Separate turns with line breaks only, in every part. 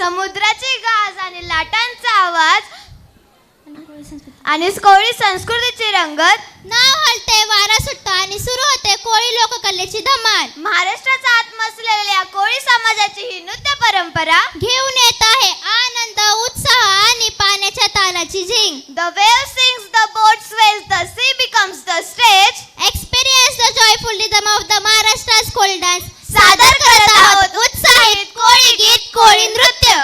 समुद्राची गाज आणि लाटांचा आवाज आणि कोळी संस्कृतीची रंगत.
नाव हलते, वारा सुटतो आणि सुरू होते कोळी लोककलेची धमाल.
महाराष्ट्राचा आत्मा असलेल्या कोळी समाजाची ही नृत्य परंपरा
घेऊन येत आहे आनंद, उत्साह आणि पाण्याच्या तालाची झिंग.
The wave sings, the boat swells, the sea becomes the stage.
Experience the joyful rhythm of the Maharashtra's Koli dance.
सादर करत आहोत उत्साहित कोळी गीत, कोळी नृत्य.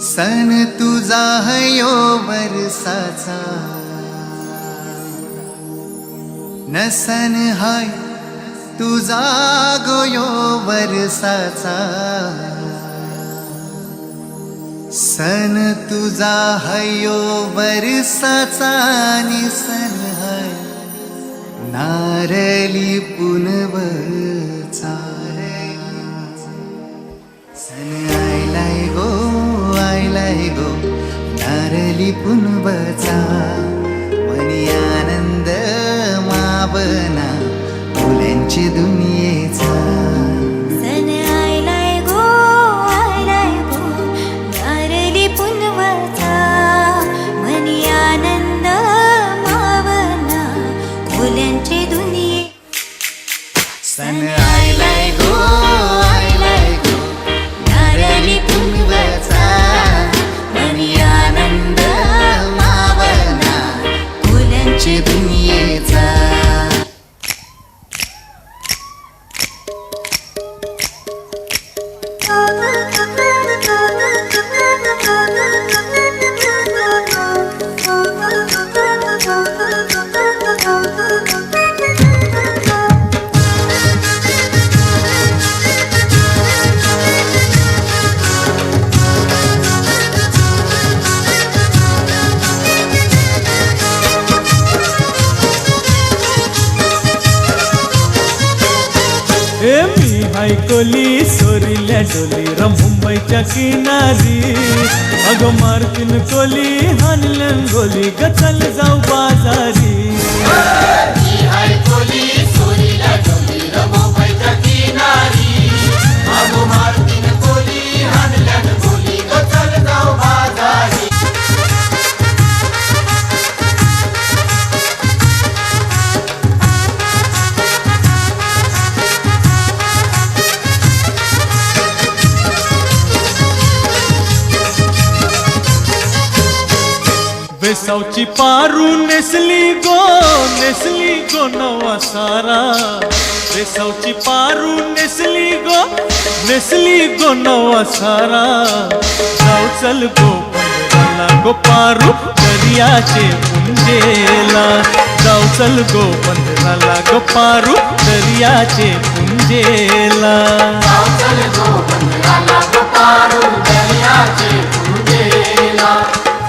सन तुझा हयो वर्षाचा नसन हाय तुझा गोयो वर्षाचा. सन तुझा हयो वर्षाचा निसन हाय नारली पुनवचा. सन आयलाय गो नारली पुनवचा. मनी आनंद मावना फुलांची दुनियेचा.
सन आयलाय गो नारली पुनवचा. मनी आनंद मावना फुलांची दुनिये.
सन आयलाय गो नारली पुनवचा. मनी आनंद मावना फुलांची दुनियेचा.
मी हाय कोली सोरील्या डोली र मुंबईच्या किनारी. अगं मारतीन कोली हानलन गोली ग चल जाऊ बाजारी.
मी हाय कोली सोरील्या डोली र मुंबईच्या किनारी. अगं मारतीन कोली हानलन गोली ग चल जाऊ बाजारी.
वेसावची पारू नेसली गो नवा सारा. वेसावची पारू नेसली गो नवा सारा. जाऊ चल गो बंदराला गो पारू दर्याचे पुंजेला. जाऊ चल गो बंदराला गो पारू दर्याचे पुंजेला.
जाऊ चल गो बंदराला गो पारू दर्याचे पुंजेला.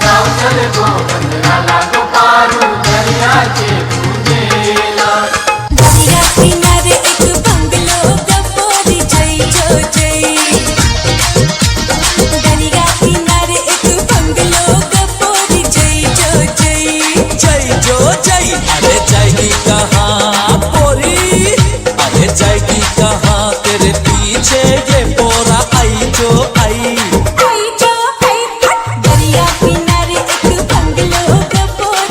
जाऊ चल गो बंदराला गो पारू दर्याचे पुंजेला.
दरिया किनारे एक बंगलो गपोरी जय जो जय. दरिया किनारे एक बंगलो गपोरी जय जो जय.
जय जो जय. अरे जाएगी कहाँ पोरी, अरे जाएगी कहाँ तेरे पीछे ये पोरा आई जो आई.
आई जो आई. दरिया किनारे एक बंगलो गपोरी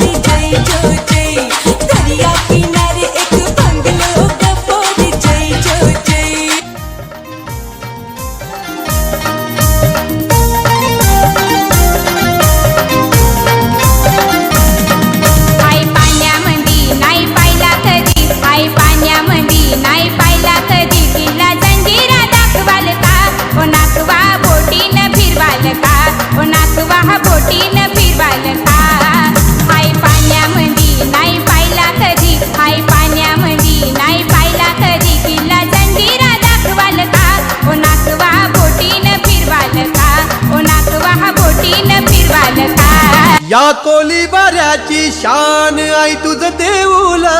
कोली बाऱ्याची शान आई तुझं देऊला